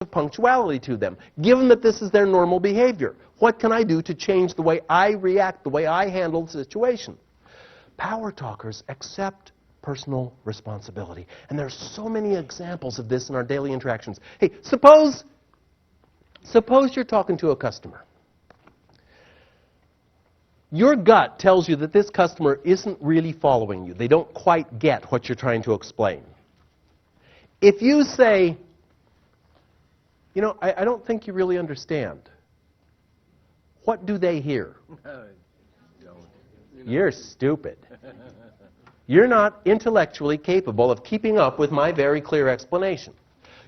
of punctuality to them. Given that this is their normal behavior, what can I do to change the way I react, the way I handle the situation? Power talkers accept personal responsibility. And there's so many examples of this in our daily interactions. Hey, suppose you're talking to a customer. Your gut tells you that this customer isn't really following you. They don't quite get what you're trying to explain. If you say, you know, I don't think you really understand, what do they hear? You're stupid. You're not intellectually capable of keeping up with my very clear explanation.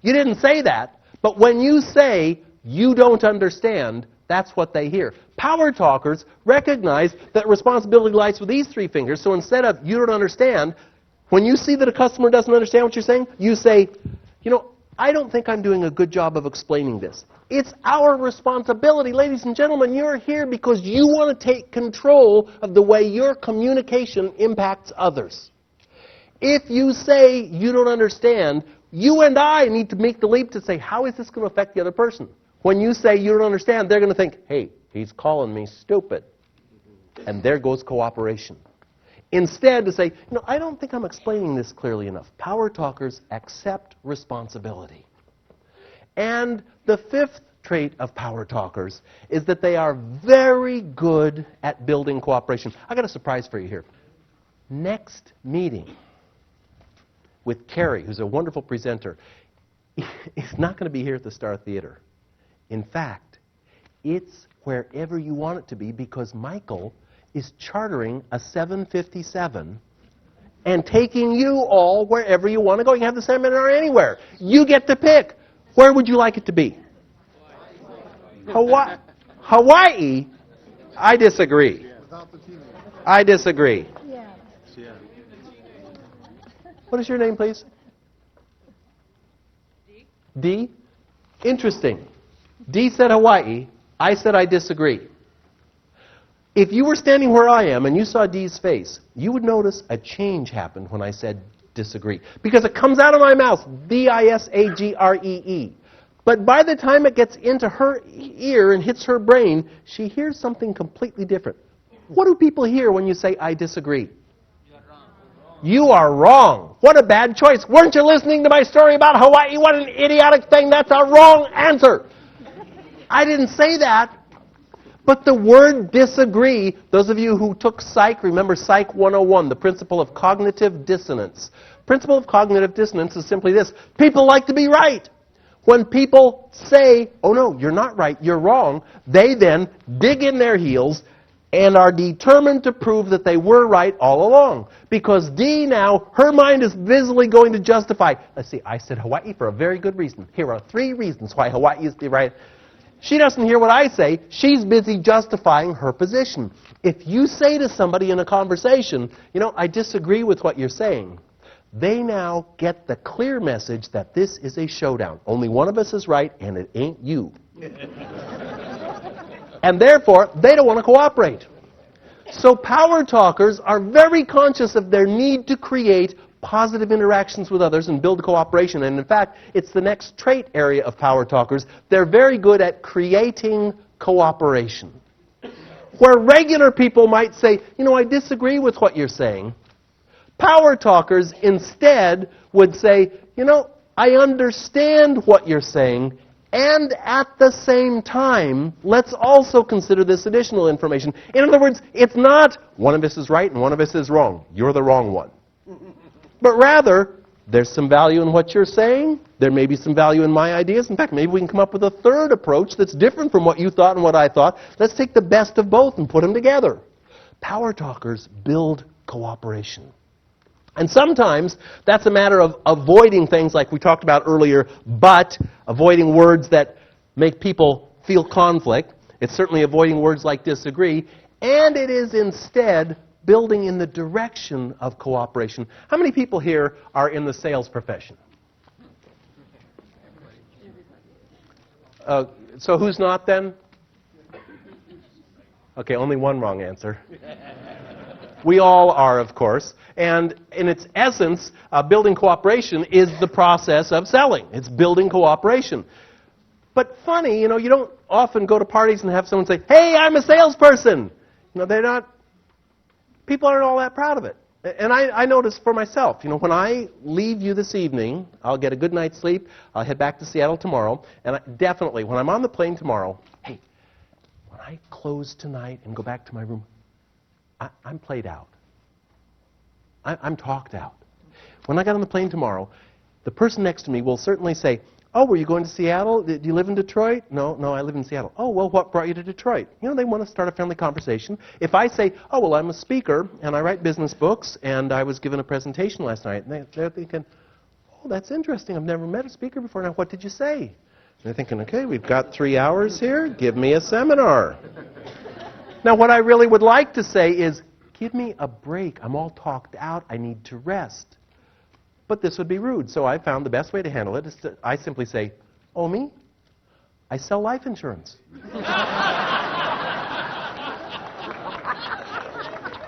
You didn't say that, but when you say you don't understand, that's what they hear. Power talkers recognize that responsibility lies with these three fingers, so instead of you don't understand, when you see that a customer doesn't understand what you're saying, you say, you know, I don't think I'm doing a good job of explaining this. It's our responsibility. Ladies and gentlemen, you're here because you want to take control of the way your communication impacts others. If you say you don't understand, you and I need to make the leap to say, how is this going to affect the other person? When you say you don't understand, they're going to think, hey, he's calling me stupid. And there goes cooperation. Instead, to say, you know, I don't think I'm explaining this clearly enough. Power talkers accept responsibility. And the fifth trait of power talkers is that they are very good at building cooperation. I got a surprise for you here. Next meeting with Carrie, who's a wonderful presenter, is not going to be here at the Star Theater. In fact, it's wherever you want it to be because Michael is chartering a 757 and taking you all wherever you want to go. You can have the seminar anywhere. You get to pick. Where would you like it to be? Hawaii? I disagree. I disagree. What is your name, please? D? Interesting. D said Hawaii. I said I disagree. If you were standing where I am and you saw Dee's face, you would notice a change happened when I said disagree. Because it comes out of my mouth, D-I-S-A-G-R-E-E. But by the time it gets into her ear and hits her brain, she hears something completely different. What do people hear when you say, I disagree? You are wrong. What a bad choice. Weren't you listening to my story about Hawaii? What an idiotic thing. That's a wrong answer. I didn't say that. But the word disagree, those of you who took Psych, remember Psych 101, the principle of cognitive dissonance. Principle of cognitive dissonance is simply this. People like to be right. When people say, oh no, you're not right, you're wrong, they then dig in their heels and are determined to prove that they were right all along. Because D now, her mind is visibly going to justify, let's see, I said Hawaii for a very good reason. Here are 3 reasons why Hawaii is the right. She doesn't hear what I say. She's busy justifying her position. If you say to somebody in a conversation, you know, I disagree with what you're saying, they now get the clear message that this is a showdown. Only one of us is right, and it ain't you. And therefore, they don't want to cooperate. So power talkers are very conscious of their need to create positive interactions with others and build cooperation. And in fact, it's the next trait area of power talkers. They're very good at creating cooperation. Where regular people might say, you know, I disagree with what you're saying, power talkers instead would say, you know, I understand what you're saying, and at the same time, let's also consider this additional information. In other words, it's not one of us is right and one of us is wrong. You're the wrong one. But rather, there's some value in what you're saying. There may be some value in my ideas. In fact, maybe we can come up with a third approach that's different from what you thought and what I thought. Let's take the best of both and put them together. Power talkers build cooperation. And sometimes that's a matter of avoiding things like we talked about earlier, but avoiding words that make people feel conflict. It's certainly avoiding words like disagree. And it is instead building in the direction of cooperation. How many people here are in the sales profession? So who's not then? Okay, only one wrong answer. We all are, of course. And in its essence, building cooperation is the process of selling. It's building cooperation. But funny, you don't often go to parties and have someone say, "Hey, I'm a salesperson." They're not, people aren't all that proud of it. And I notice for myself, when I leave you this evening, I'll get a good night's sleep, I'll head back to Seattle tomorrow, and definitely, when I'm on the plane tomorrow, hey, when I close tonight and go back to my room, I'm played out. I'm talked out. When I get on the plane tomorrow, the person next to me will certainly say, "Oh, were you going to Seattle? Do you live in Detroit?" No, I live in Seattle." "Oh, well, what brought you to Detroit?" They want to start a friendly conversation. If I say, "Oh, well, I'm a speaker, and I write business books, and I was given a presentation last night," and they're thinking, "Oh, that's interesting. I've never met a speaker before. Now, what did you say?" And they're thinking, "Okay, we've got 3 hours here. Give me a seminar." Now, what I really would like to say is, give me a break. I'm all talked out. I need to rest. But this would be rude, so I found the best way to handle it is I simply say, "Oh, me? I sell life insurance."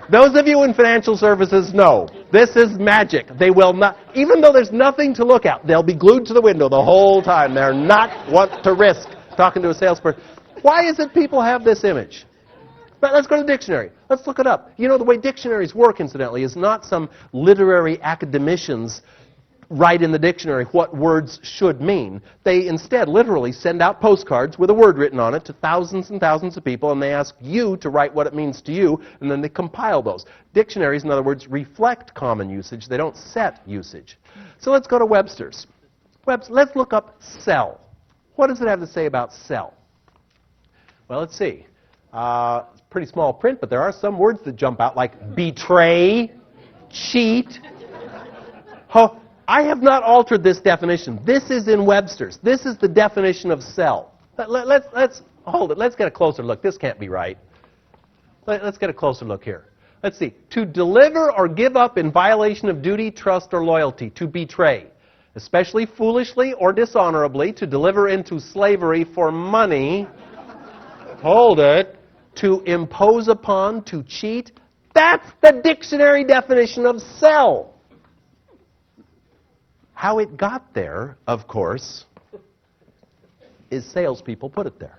Those of you in financial services know, this is magic. They will not, even though there's nothing to look at, they'll be glued to the window the whole time. They're not want to risk talking to a salesperson. Why is it people have this image? But let's go to the dictionary. Let's look it up. The way dictionaries work, incidentally, is not some literary academicians write in the dictionary what words should mean. They instead literally send out postcards with a word written on it to thousands and thousands of people, and they ask you to write what it means to you, and then they compile those. Dictionaries, in other words, reflect common usage. They don't set usage. So let's go to Webster's. Let's look up sell. What does it have to say about sell? Well, let's see. It's pretty small print, but there are some words that jump out, like betray, cheat. Oh, I have not altered this definition. This is in Webster's. This is the definition of sell. Let's hold it. Let's get a closer look. This can't be right. Let's get a closer look here. Let's see. To deliver or give up in violation of duty, trust, or loyalty. To betray, especially foolishly or dishonorably. To deliver into slavery for money. Hold it. To impose upon, to cheat. That's the dictionary definition of sell. How it got there, of course, is salespeople put it there.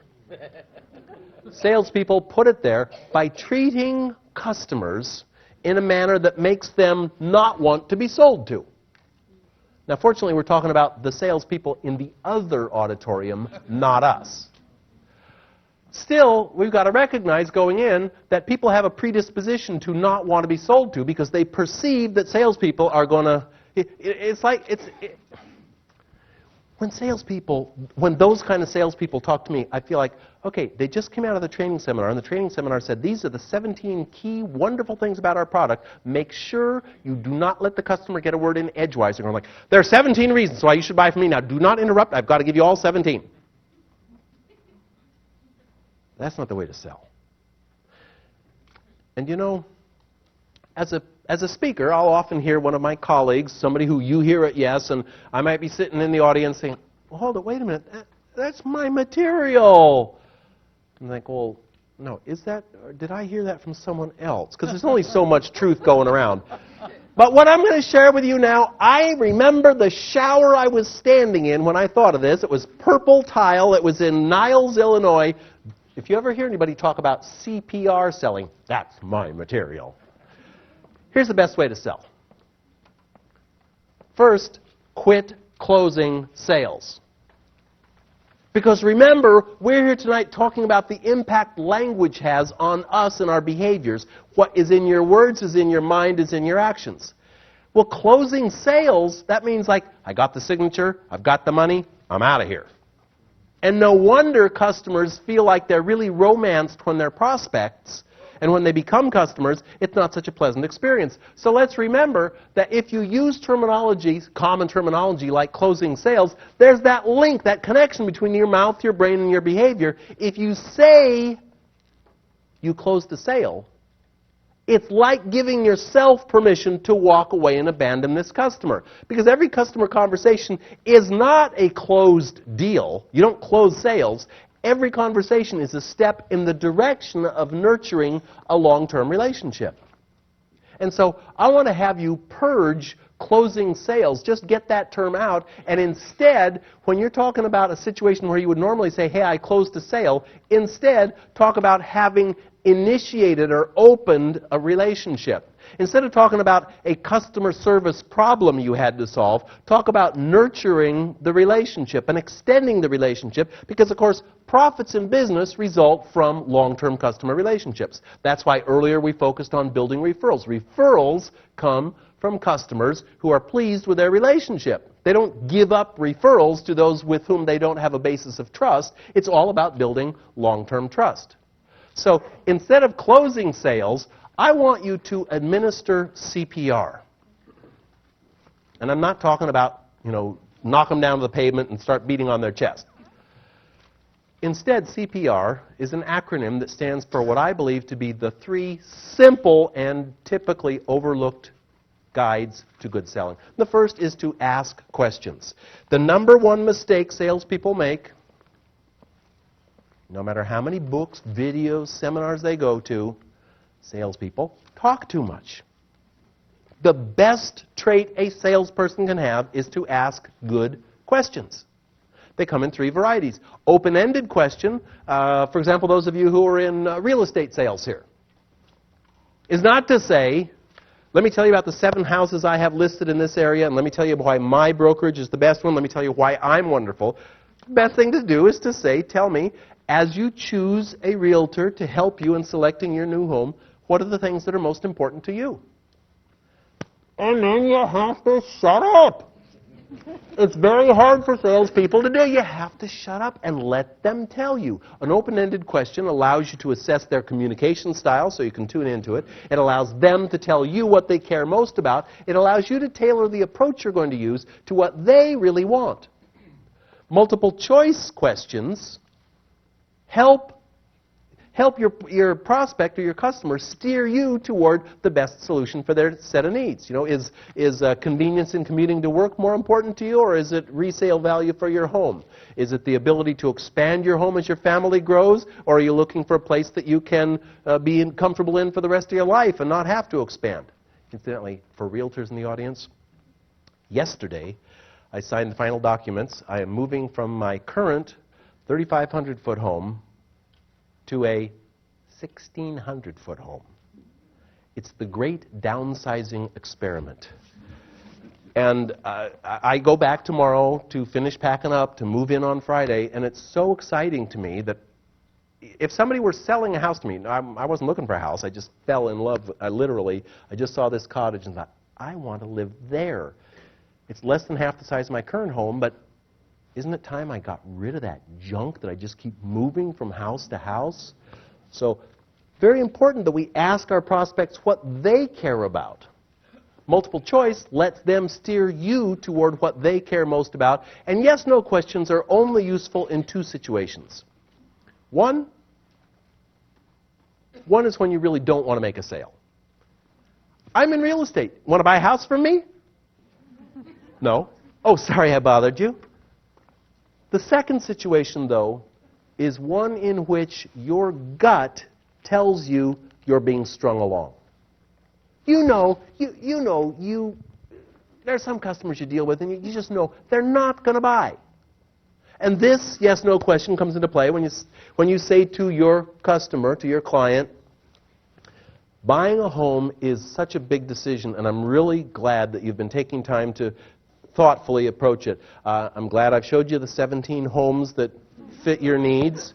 Salespeople put it there by treating customers in a manner that makes them not want to be sold to. Now, fortunately, we're talking about the salespeople in the other auditorium, not us. Still, we've got to recognize going in that people have a predisposition to not want to be sold to because they perceive that salespeople are going to... When those kind of salespeople talk to me, I feel like, okay, they just came out of the training seminar, and the training seminar said, these are the 17 key wonderful things about our product. Make sure you do not let the customer get a word in edgewise. They're going like, there are 17 reasons why you should buy from me. Now, do not interrupt. I've got to give you all 17. That's not the way to sell. And as a speaker, I'll often hear one of my colleagues, somebody who you hear at Yes, and I might be sitting in the audience saying, well, hold it, wait a minute, that's my material. And I think, well, no, is that, or did I hear that from someone else? Because there's only so much truth going around. But what I'm going to share with you now, I remember the shower I was standing in when I thought of this. It was purple tile. It was in Niles, Illinois. If you ever hear anybody talk about CPR selling, that's my material. Here's the best way to sell. First, quit closing sales. Because remember, we're here tonight talking about the impact language has on us and our behaviors. What is in your words is in your mind, is in your actions. Well, closing sales, that means like, I got the signature, I've got the money, I'm out of here. And no wonder customers feel like they're really romanced when they're prospects, and when they become customers, it's not such a pleasant experience. So let's remember that if you use terminology, common terminology like closing sales, there's that link, that connection between your mouth, your brain, and your behavior. If you say you closed the sale, it's like giving yourself permission to walk away and abandon this customer. Because every customer conversation is not a closed deal. You don't close sales. Every conversation is a step in the direction of nurturing a long-term relationship. And so I want to have you purge closing sales. Just get that term out. And instead, when you're talking about a situation where you would normally say, hey, I closed a sale, instead talk about having initiated or opened a relationship. Instead of talking about a customer service problem you had to solve, talk about nurturing the relationship and extending the relationship because, of course, profits in business result from long-term customer relationships. That's why earlier we focused on building referrals. Referrals come from customers who are pleased with their relationship. They don't give up referrals to those with whom they don't have a basis of trust. It's all about building long-term trust. So instead of closing sales, I want you to administer CPR. And I'm not talking about, knock them down to the pavement and start beating on their chest. Instead, CPR is an acronym that stands for what I believe to be the 3 simple and typically overlooked guides to good selling. The first is to ask questions. The number one mistake salespeople make, no matter how many books, videos, seminars they go to, salespeople talk too much. The best trait a salesperson can have is to ask good questions. They come in 3 varieties. Open-ended question, for example, those of you who are in real estate sales here, is not to say, let me tell you about the 7 houses I have listed in this area, and let me tell you why my brokerage is the best one, let me tell you why I'm wonderful. The best thing to do is to say, tell me, as you choose a realtor to help you in selecting your new home, what are the things that are most important to you? And then you have to shut up. It's very hard for salespeople to do. You have to shut up and let them tell you. An open-ended question allows you to assess their communication style so you can tune into it. It allows them to tell you what they care most about. It allows you to tailor the approach you're going to use to what they really want. Multiple choice questions help your prospect or your customer steer you toward the best solution for their set of needs. Is convenience in commuting to work more important to you, or is it resale value for your home? Is it the ability to expand your home as your family grows, or are you looking for a place that you can be comfortable in for the rest of your life and not have to expand? Incidentally, for realtors in the audience, yesterday I signed the final documents. I am moving from my current 3,500-foot home to a 1,600-foot home. It's the great downsizing experiment. And I go back tomorrow to finish packing up, to move in on Friday, and it's so exciting to me that if somebody were selling a house to me, I wasn't looking for a house, I just fell in love, I just saw this cottage and thought, I want to live there. It's less than half the size of my current home, but isn't it time I got rid of that junk that I just keep moving from house to house? So, very important that we ask our prospects what they care about. Multiple choice lets them steer you toward what they care most about. And yes, no questions are only useful in 2 situations. One is when you really don't want to make a sale. I'm in real estate. Want to buy a house from me? No. Oh, sorry I bothered you. The second situation, though, is one in which your gut tells you you're being strung along. There are some customers you deal with and you just know they're not going to buy. And this yes-no question comes into play when you say to your customer, to your client, buying a home is such a big decision, and I'm really glad that you've been taking time to thoughtfully approach it. I'm glad I've showed you the 17 homes that fit your needs.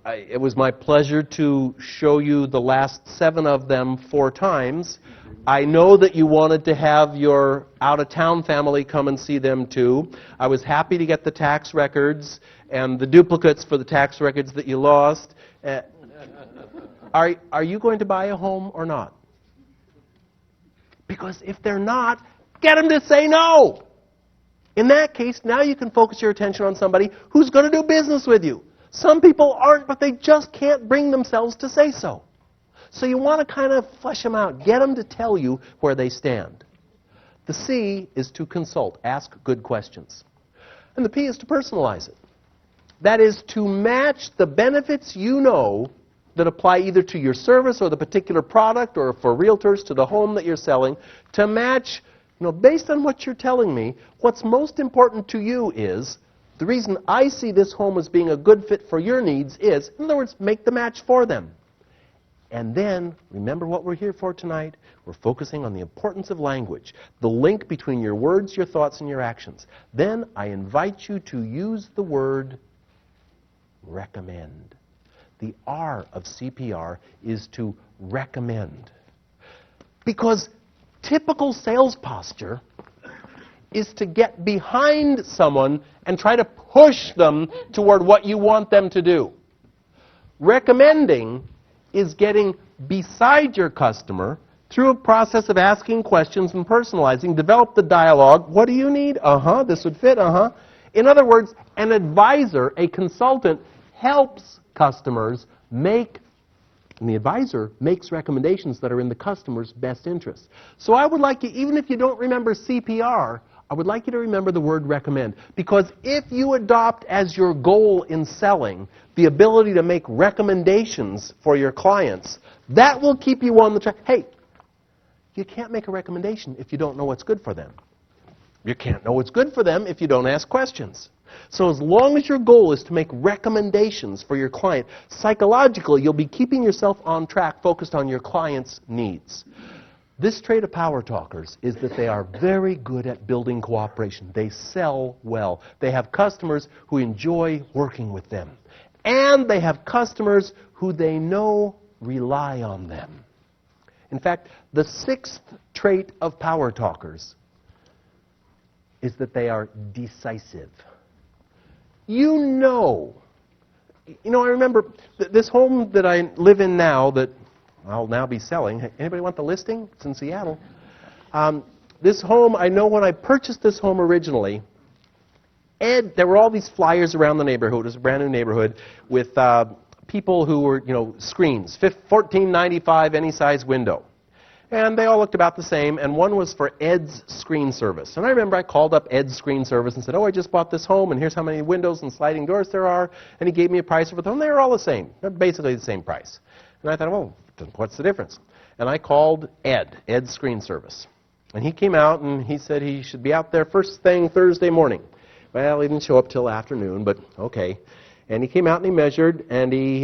It was my pleasure to show you the last 7 of them 4 times. I know that you wanted to have your out-of-town family come and see them too. I was happy to get the tax records and the duplicates for the tax records that you lost. Are you going to buy a home or not? Because if they're not, get them to say no. In that case, now you can focus your attention on somebody who's going to do business with you. Some people aren't, but they just can't bring themselves to say so. So you want to kind of flesh them out. Get them to tell you where they stand. The C is to consult. Ask good questions. And the P is to personalize it. That is to match the benefits you know that apply either to your service or the particular product, or for realtors to the home that you're selling, to match Based on what you're telling me, what's most important to you is, the reason I see this home as being a good fit for your needs is, in other words, make the match for them. And then, remember what we're here for tonight? We're focusing on the importance of language, the link between your words, your thoughts, and your actions. Then I invite you to use the word recommend. The R of CPR is to recommend. Because typical sales posture is to get behind someone and try to push them toward what you want them to do. Recommending is getting beside your customer through a process of asking questions and personalizing, develop the dialogue. What do you need? This would fit, In other words, an advisor, a consultant, helps customers make, and the advisor makes recommendations that are in the customer's best interest. So I would like you, even if you don't remember CPR, I would like you to remember the word recommend. Because if you adopt as your goal in selling the ability to make recommendations for your clients, that will keep you on the track. Hey, you can't make a recommendation if you don't know what's good for them. You can't know what's good for them if you don't ask questions. So as long as your goal is to make recommendations for your client, psychologically you'll be keeping yourself on track, focused on your client's needs. This trait of power talkers is that they are very good at building cooperation. They sell well. They have customers who enjoy working with them. And they have customers who they know rely on them. In fact, the sixth trait of power talkers is that they are decisive. I remember this home that I live in now that I'll now be selling. Anybody want the listing? It's in Seattle. This home, I know when I purchased this home originally, there were all these flyers around the neighborhood. It was a brand new neighborhood with people who were, screens, $14.95 any size window. And they all looked about the same, and one was for Ed's Screen Service. And I remember I called up Ed's Screen Service and said, I just bought this home, and here's how many windows and sliding doors there are. And he gave me a price for them. They were all the same. They're basically the same price. And I thought, what's the difference? And I called Ed's Screen Service. And he came out, and he said he should be out there first thing Thursday morning. Well, he didn't show up till afternoon, but okay. And he came out and he measured, and he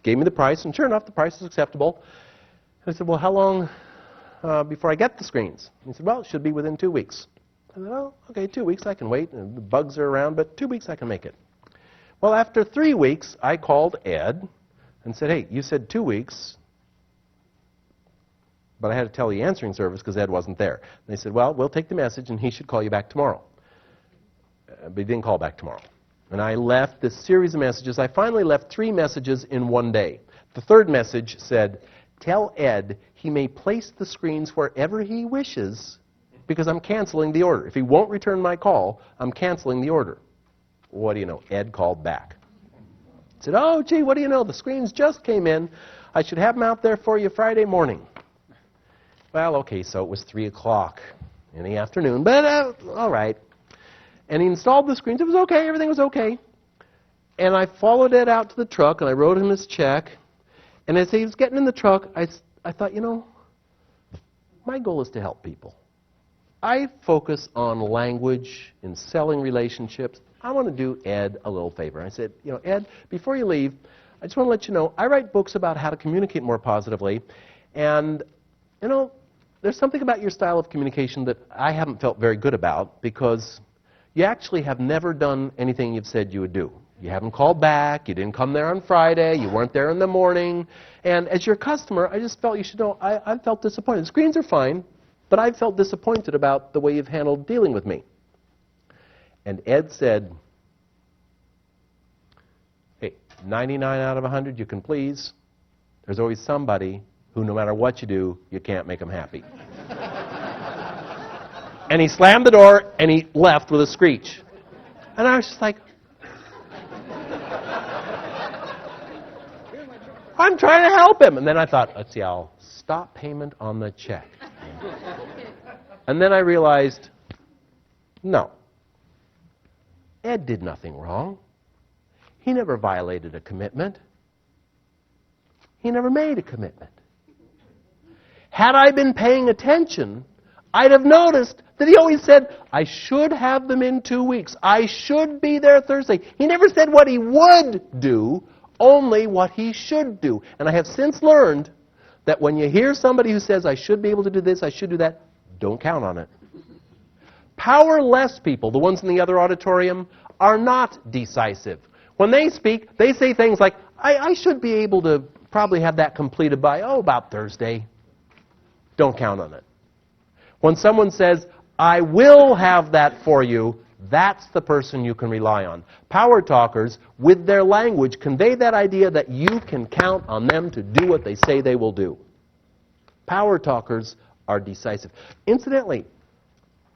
gave me the price, and sure enough, the price was acceptable. I said, well, how long before I get the screens? He said, well, it should be within 2 weeks. I said, oh, okay, 2 weeks, I can wait. And the bugs are around, but 2 weeks I can make it. Well, after 3 weeks, I called Ed and said, hey, you said 2 weeks, but I had to tell the answering service because Ed wasn't there. And they said, well, we'll take the message, and he should call you back tomorrow. But he didn't call back tomorrow. And I left this series of messages. I finally left 3 messages in one day. The third message said, tell Ed he may place the screens wherever he wishes because I'm canceling the order. If he won't return my call, I'm canceling the order. What do you know? Ed called back. He said, oh, gee, what do you know? The screens just came in. I should have them out there for you Friday morning. Well, okay, so it was 3 o'clock in the afternoon, but all right. And he installed the screens. It was okay. Everything was okay. And I followed Ed out to the truck, and I wrote him his check. And as he was getting in the truck, I thought, my goal is to help people. I focus on language in selling relationships. I want to do Ed a little favor. I said, Ed, before you leave, I just want to let you know, I write books about how to communicate more positively. And, there's something about your style of communication that I haven't felt very good about because you actually have never done anything you've said you would do. You haven't called back, you didn't come there on Friday, you weren't there in the morning. And as your customer, I just felt you should know, I felt disappointed. Screens are fine, but I felt disappointed about the way you've handled dealing with me. And Ed said, hey, 99 out of 100 you can please. There's always somebody who no matter what you do, you can't make them happy. And he slammed the door and he left with a screech. And I was just like, I'm trying to help him. And then I thought, let's see, I'll stop payment on the check. And then I realized, no. Ed did nothing wrong. He never violated a commitment. He never made a commitment. Had I been paying attention, I'd have noticed that he always said, I should have them in 2 weeks. I should be there Thursday. He never said what he would do, only what he should do. And I have since learned that when you hear somebody who says, I should be able to do this, I should do that, don't count on it. Powerless people, the ones in the other auditorium, are not decisive. When they speak, they say things like, I should be able to probably have that completed by, about Thursday. Don't count on it. When someone says, I will have that for you, that's the person you can rely on. Power talkers, with their language, convey that idea that you can count on them to do what they say they will do. Power talkers are decisive. Incidentally,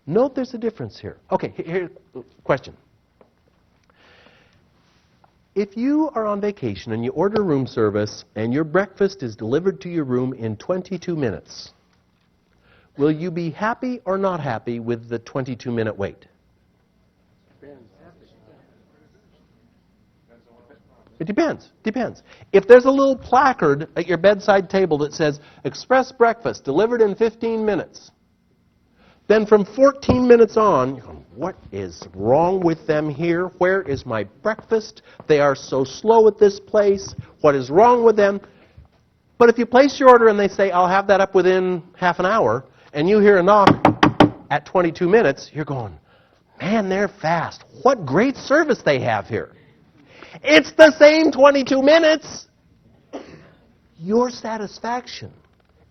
note there's a difference here. Okay, here's a question. If you are on vacation and you order room service and your breakfast is delivered to your room in 22 minutes, will you be happy or not happy with the 22-minute wait? It depends. If there's a little placard at your bedside table that says, Express breakfast, delivered in 15 minutes, then from 14 minutes on, you're going, what is wrong with them here? Where is my breakfast? They are so slow at this place. What is wrong with them? But if you place your order and they say, I'll have that up within half an hour, and you hear a knock at 22 minutes, you're going, man, they're fast. What great service they have here. It's the same 22 minutes. Your satisfaction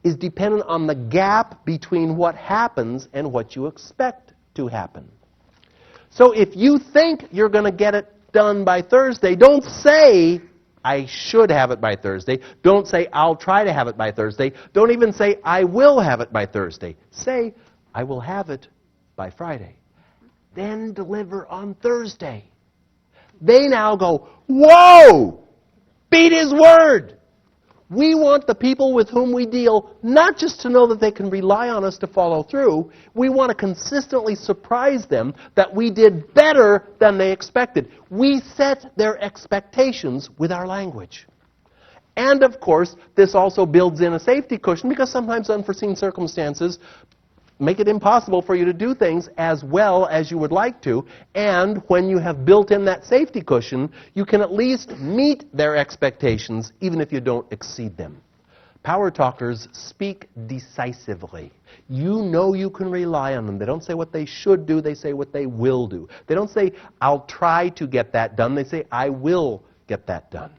is dependent on the gap between what happens and what you expect to happen. So if you think you're going to get it done by Thursday, don't say, I should have it by Thursday. Don't say, I'll try to have it by Thursday. Don't even say, I will have it by Thursday. Say, I will have it by Friday. Then deliver on Thursday. They now go, whoa! Beat his word! We want the people with whom we deal not just to know that they can rely on us to follow through. We want to consistently surprise them that we did better than they expected. We set their expectations with our language. And of course, this also builds in a safety cushion because sometimes unforeseen circumstances make it impossible for you to do things as well as you would like to. And when you have built in that safety cushion, you can at least meet their expectations even if you don't exceed them. Power talkers speak decisively. You know you can rely on them. They don't say what they should do, they say what they will do. They don't say, I'll try to get that done. They say, I will get that done.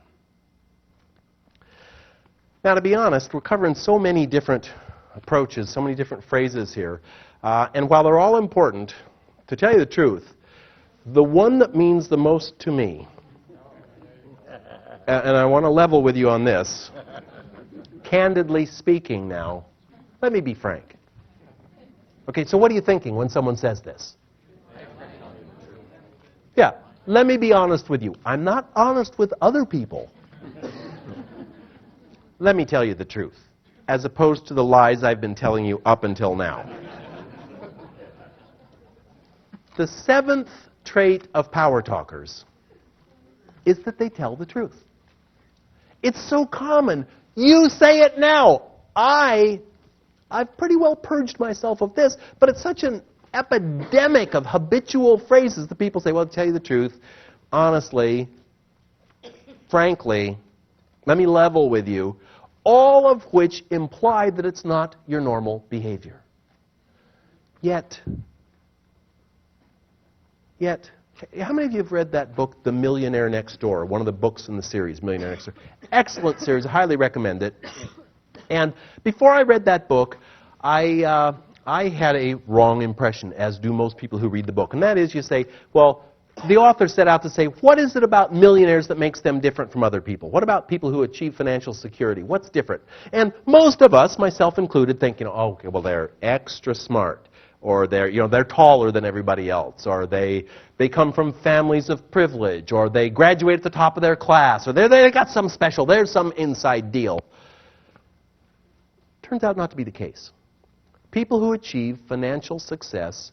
Now, to be honest, we're covering so many different approaches, so many different phrases here. And while they're all important, to tell you the truth, the one that means the most to me, and I want to level with you on this, candidly speaking now, let me be frank. Okay, so what are you thinking when someone says this? Yeah, let me be honest with you. I'm not honest with other people. Let me tell you the truth, as opposed to the lies I've been telling you up until now. The seventh trait of power talkers is that they tell the truth. It's so common. You say it now. I've pretty well purged myself of this, but it's such an epidemic of habitual phrases that people say, well, to tell you the truth, honestly, frankly, let me level with you, all of which imply that it's not your normal behavior. Yet, how many of you have read that book, The Millionaire Next Door, one of the books in the series, Millionaire Next Door? Excellent series. I highly recommend it. And before I read that book, I had a wrong impression, as do most people who read the book. And that is, you say, well, the author set out to say, what is it about millionaires that makes them different from other people? What about people who achieve financial security? What's different? And most of us, myself included, think, oh, okay, well, they're extra smart, or they're taller than everybody else, or they come from families of privilege, or they graduate at the top of their class, or they got some special, there's some inside deal. Turns out not to be the case. People who achieve financial success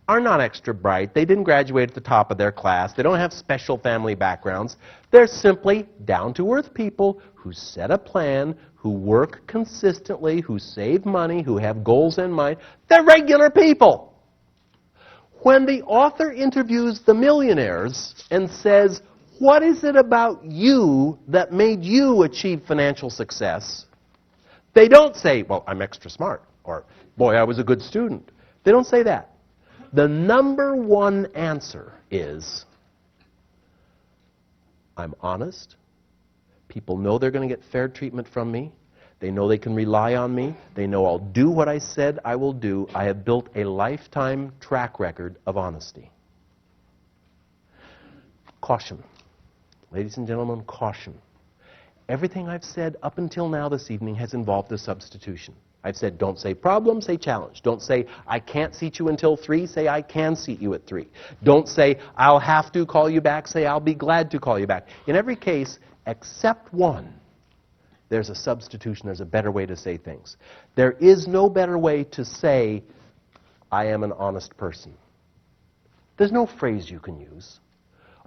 are not extra bright. They didn't graduate at the top of their class. They don't have special family backgrounds. They're simply down-to-earth people who set a plan, who work consistently, who save money, who have goals in mind. They're regular people. When the author interviews the millionaires and says, what is it about you that made you achieve financial success? They don't say, well, I'm extra smart, or, boy, I was a good student. They don't say that. The number one answer is, I'm honest. People know they're going to get fair treatment from me. They know they can rely on me. They know I'll do what I said I will do. I have built a lifetime track record of honesty. Caution. Ladies and gentlemen, caution. Everything I've said up until now this evening has involved a substitution. I've said, don't say problem, say challenge. Don't say, I can't seat you until 3, say, I can seat you at 3. Don't say, I'll have to call you back, say, I'll be glad to call you back. In every case, except one, there's a substitution, there's a better way to say things. There is no better way to say, I am an honest person. There's no phrase you can use.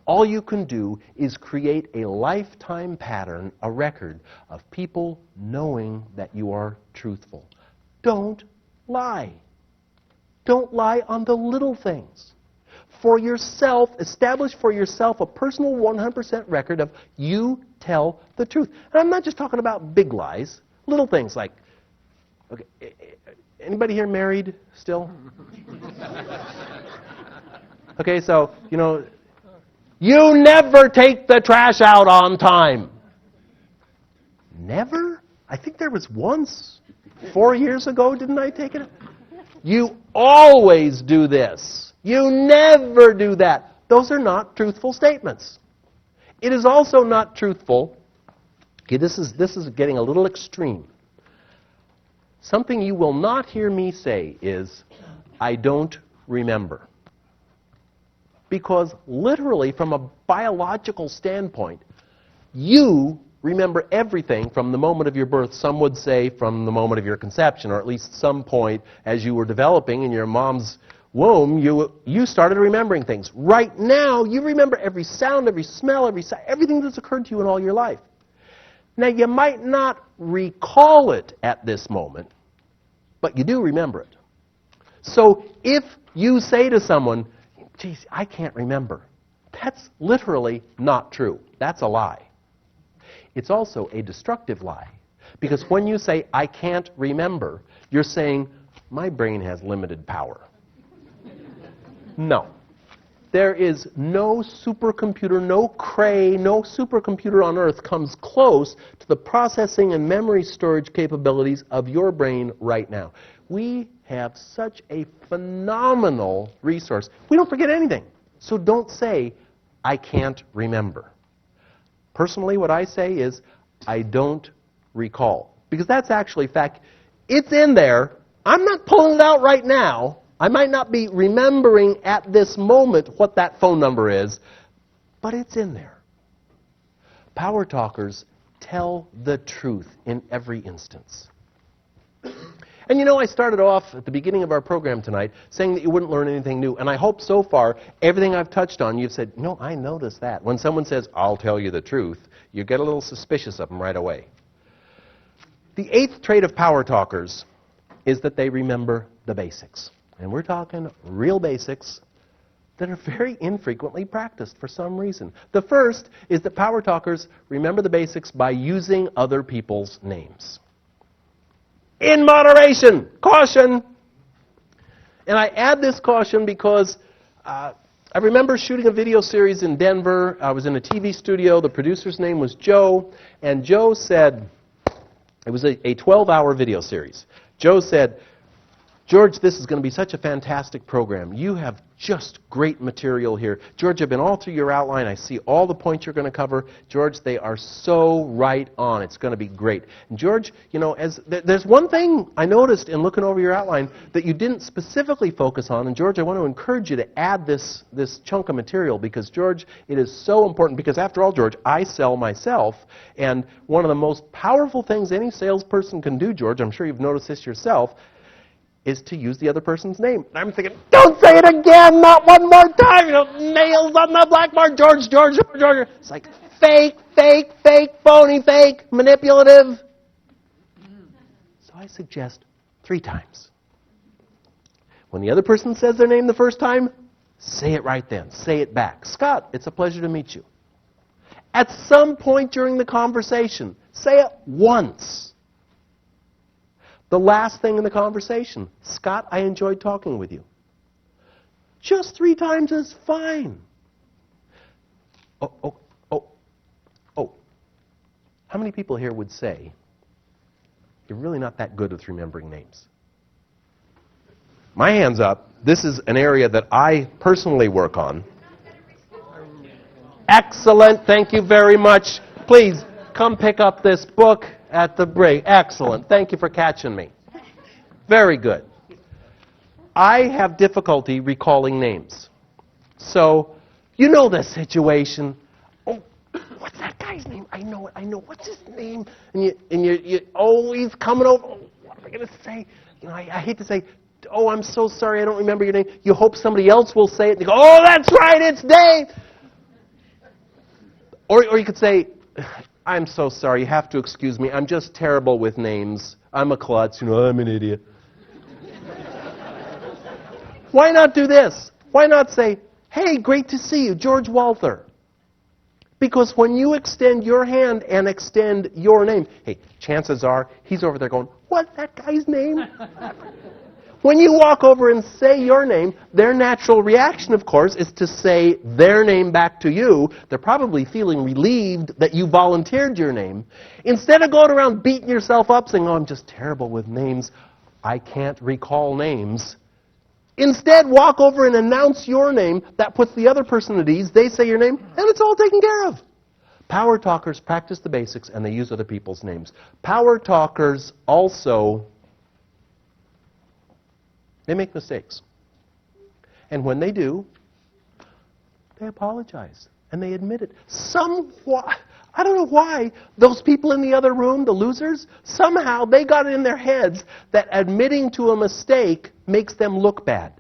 All you can do is create a lifetime pattern, a record of people knowing that you are truthful. Don't lie. Don't lie on the little things. For yourself, establish for yourself a personal 100% record of you tell the truth. And I'm not just talking about big lies, little things like, okay, anybody here married still? Okay, so, you never take the trash out on time. Never? I think there was once, 4 years ago, didn't I take it? You always do this. You never do that. Those are not truthful statements. It is also not truthful. Okay, this is getting a little extreme. Something you will not hear me say is, I don't remember. Because literally, from a biological standpoint, you remember everything from the moment of your birth. Some would say from the moment of your conception, or at least some point as you were developing in your mom's womb, you started remembering things. Right now, you remember every sound, every smell, every sight, everything that's occurred to you in all your life. Now, you might not recall it at this moment, but you do remember it. So if you say to someone, geez, I can't remember, that's literally not true. That's a lie. It's also a destructive lie. Because when you say, I can't remember, you're saying, my brain has limited power. No. There is no supercomputer, no Cray, no supercomputer on Earth comes close to the processing and memory storage capabilities of your brain right now. We have such a phenomenal resource. We don't forget anything. So don't say, I can't remember. Personally, what I say is, I don't recall. Because that's actually fact. It's in there. I'm not pulling it out right now. I might not be remembering at this moment what that phone number is, but it's in there. Power talkers tell the truth in every instance. And I started off at the beginning of our program tonight saying that you wouldn't learn anything new. And I hope so far, everything I've touched on, you've said, no, I noticed that. When someone says, I'll tell you the truth, you get a little suspicious of them right away. The 8th trait of power talkers is that they remember the basics. And we're talking real basics that are very infrequently practiced for some reason. The first is that power talkers remember the basics by using other people's names. In moderation! Caution! And I add this caution because I remember shooting a video series in Denver. I was in a TV studio. The producer's name was Joe. And Joe said, it was a 12-hour video series. Joe said, George, this is going to be such a fantastic program. You have just great material here. George, I've been all through your outline. I see all the points you're going to cover. George, they are so right on. It's going to be great. And George, there's one thing I noticed in looking over your outline that you didn't specifically focus on. And George, I want to encourage you to add this chunk of material because, George, it is so important. Because after all, George, I sell myself. And one of the most powerful things any salesperson can do, George, I'm sure you've noticed this yourself, is to use the other person's name. And I'm thinking, don't say it again, not one more time. Nails on the blackboard, George. It's like fake, phony, fake, manipulative. So I suggest 3 times. When the other person says their name the first time, say it right then. Say it back. Scott, it's a pleasure to meet you. At some point during the conversation, say it once. The last thing in the conversation, Scott, I enjoyed talking with you. Just 3 times is fine. Oh. How many people here would say, you're really not that good with remembering names? My hand's up. This is an area that I personally work on. Excellent. Thank you very much. Please, come pick up this book at the break. Excellent. Thank you for catching me. Very good. I have difficulty recalling names. So, you know the situation. Oh, what's that guy's name? I know it. What's his name? And you oh, he's coming over. Oh, what am I going to say? I hate to say, oh, I'm so sorry, I don't remember your name. You hope somebody else will say it. And you go, oh, that's right, it's Dave. Or you could say, I'm so sorry, you have to excuse me. I'm just terrible with names. I'm a klutz, I'm an idiot. Why not do this? Why not say, hey, great to see you, George Walther. Because when you extend your hand and extend your name, hey, chances are he's over there going, what's that guy's name? When you walk over and say your name, their natural reaction, of course, is to say their name back to you. They're probably feeling relieved that you volunteered your name. Instead of going around beating yourself up saying, oh, I'm just terrible with names. I can't recall names. Instead, walk over and announce your name. That puts the other person at ease. They say your name, and it's all taken care of. Power talkers practice the basics, and they use other people's names. Power talkers also, they make mistakes. And when they do, they apologize. And they admit it. I don't know why, those people in the other room, the losers, somehow they got it in their heads that admitting to a mistake makes them look bad.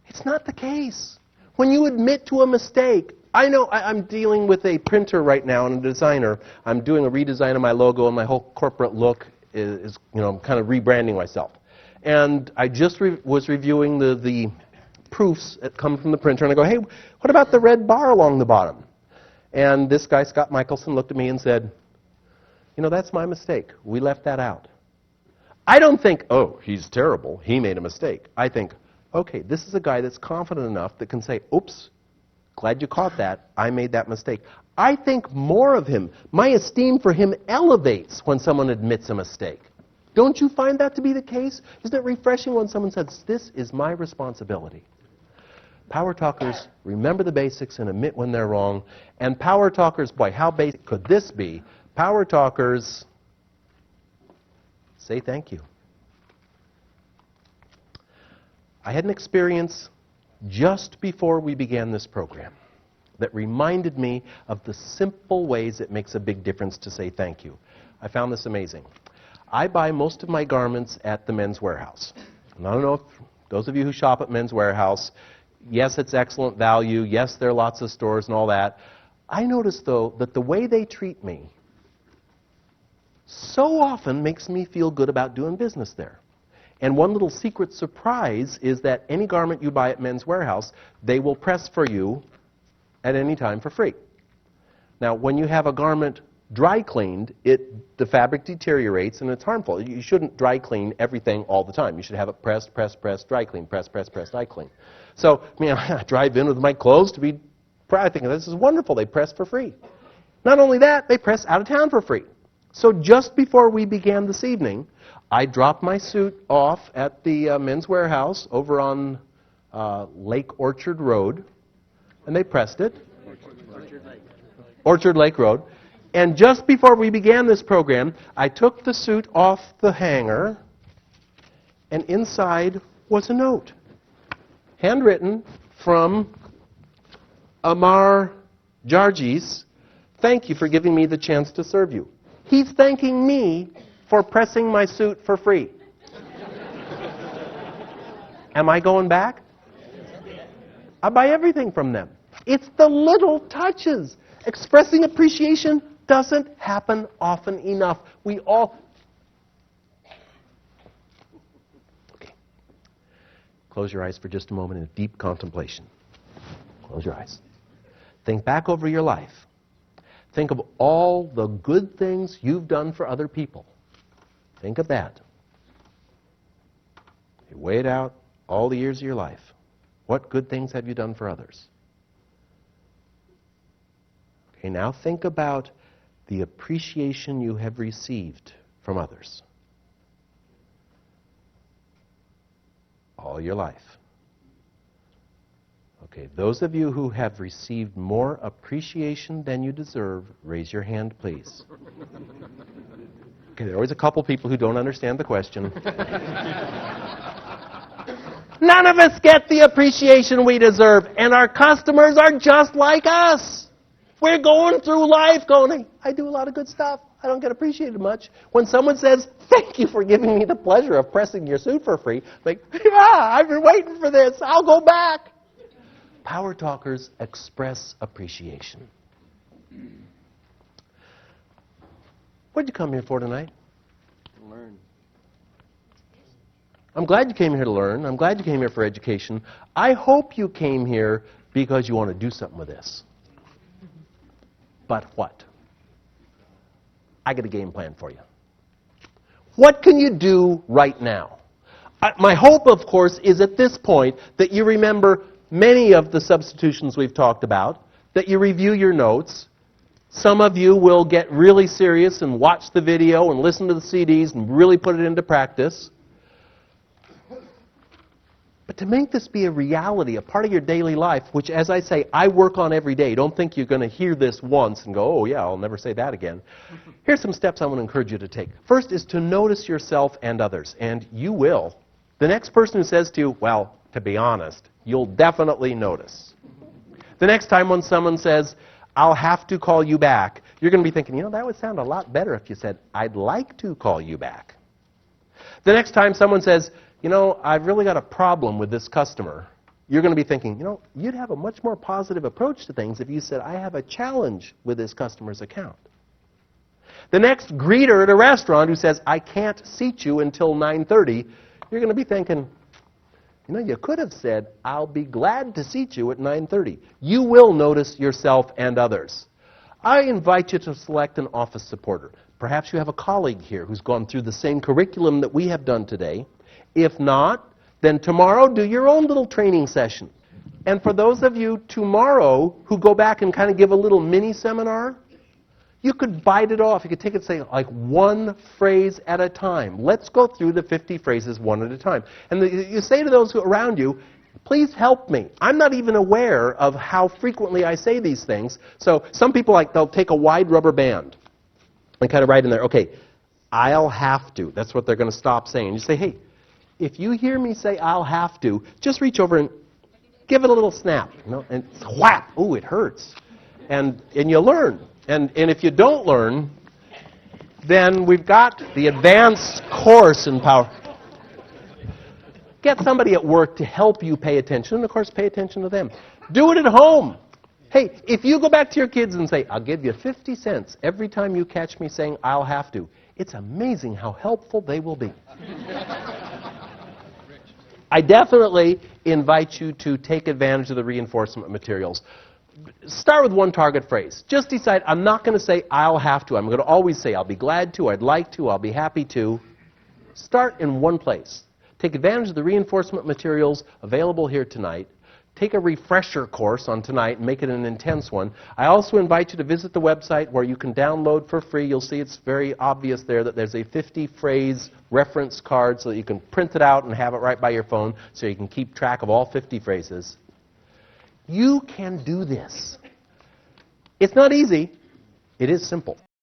It's not the case. When you admit to a mistake, I know I'm dealing with a printer right now and a designer. I'm doing a redesign of my logo, and my whole corporate look is I'm kind of rebranding myself. And I just was reviewing the proofs that come from the printer, and I go, hey, what about the red bar along the bottom? And this guy, Scott Michelson, looked at me and said, that's my mistake. We left that out. I don't think, oh, he's terrible. He made a mistake. I think, okay, this is a guy that's confident enough that can say, oops, glad you caught that. I made that mistake. I think more of him. My esteem for him elevates when someone admits a mistake. Don't you find that to be the case? Isn't it refreshing when someone says, this is my responsibility? Power talkers remember the basics and admit when they're wrong. And power talkers, boy, how basic could this be? Power talkers say thank you. I had an experience just before we began this program that reminded me of the simple ways it makes a big difference to say thank you. I found this amazing. I buy most of my garments at the Men's Warehouse. And I don't know if those of you who shop at Men's Warehouse, yes, it's excellent value. Yes, there are lots of stores and all that. I notice, though, that the way they treat me so often makes me feel good about doing business there. And one little secret surprise is that any garment you buy at Men's Warehouse, they will press for you at any time for free. Now, when you have a garment dry cleaned, the fabric deteriorates and it's harmful. You shouldn't dry clean everything all the time. You should have it press, dry clean, press, dry clean. So, I drive in with my clothes to be proud. I think this is wonderful. They press for free. Not only that, they press out of town for free. So just before we began this evening, I dropped my suit off at the Men's Warehouse over on Lake Orchard Road, and they pressed it. Orchard Lake Road. And just before we began this program, I took the suit off the hanger, and inside was a note. Handwritten from Amar Jargis. Thank you for giving me the chance to serve you. He's thanking me for pressing my suit for free. Am I going back? I buy everything from them. It's the little touches. Expressing appreciation doesn't happen often enough. We all... Okay. Close your eyes for just a moment in deep contemplation. Close your eyes. Think back over your life. Think of all the good things you've done for other people. Think of that. You weigh it out, all the years of your life. What good things have you done for others? Okay, now think about the appreciation you have received from others. All your life. Okay, those of you who have received more appreciation than you deserve, raise your hand, please. Okay, there are always a couple people who don't understand the question. None of us get the appreciation we deserve, and our customers are just like us. We're going through life going, hey, I do a lot of good stuff. I don't get appreciated much. When someone says, thank you for giving me the pleasure of pressing your suit for free, like, yeah, I've been waiting for this. I'll go back. Power talkers express appreciation. What did you come here for tonight? Learn. I'm glad you came here to learn. I'm glad you came here for education. I hope you came here because you want to do something with this. But what? I got a game plan for you. What can you do right now? My hope, of course, is at this point that you remember many of the substitutions we've talked about, that you review your notes. Some of you will get really serious and watch the video and listen to the CDs and really put it into practice. But to make this be a reality, a part of your daily life, which, as I say, I work on every day. Don't think you're going to hear this once and go, oh, yeah, I'll never say that again. Here's some steps I want to encourage you to take. First is to notice yourself and others, and you will. The next person who says to you, well, to be honest, you'll definitely notice. The next time when someone says, I'll have to call you back, you're going to be thinking, you know, that would sound a lot better if you said, I'd like to call you back. The next time someone says, you know, I've really got a problem with this customer, you're going to be thinking, you know, you'd have a much more positive approach to things if you said, I have a challenge with this customer's account. The next greeter at a restaurant who says, I can't seat you until 9:30, you're going to be thinking, you know, you could have said, I'll be glad to seat you at 9:30. You will notice yourself and others. I invite you to select an office supporter. Perhaps you have a colleague here who's gone through the same curriculum that we have done today. If not, then tomorrow do your own little training session. And for those of you tomorrow who go back and kind of give a little mini seminar, you could bite it off. You could take it, say, like one phrase at a time. Let's go through the 50 phrases one at a time. And you say to those around you, please help me. I'm not even aware of how frequently I say these things. So some people, they'll take a wide rubber band and kind of write in there, okay, I'll have to. That's what they're going to stop saying. You say, hey, if you hear me say I'll have to, just reach over and give it a little snap. You know, and whap, ooh, it hurts. And you learn. And if you don't learn, then we've got the advanced course in power. Get somebody at work to help you pay attention, and of course pay attention to them. Do it at home. Hey, if you go back to your kids and say, I'll give you 50 cents every time you catch me saying I'll have to, it's amazing how helpful they will be. I definitely invite you to take advantage of the reinforcement materials. Start with one target phrase. Just decide, I'm not going to say I'll have to. I'm going to always say I'll be glad to, I'd like to, I'll be happy to. Start in one place. Take advantage of the reinforcement materials available here tonight. Take a refresher course on tonight and make it an intense one. I also invite you to visit the website where you can download for free. You'll see it's very obvious there that there's a 50-phrase reference card so that you can print it out and have it right by your phone so you can keep track of all 50 phrases. You can do this. It's not easy. It is simple.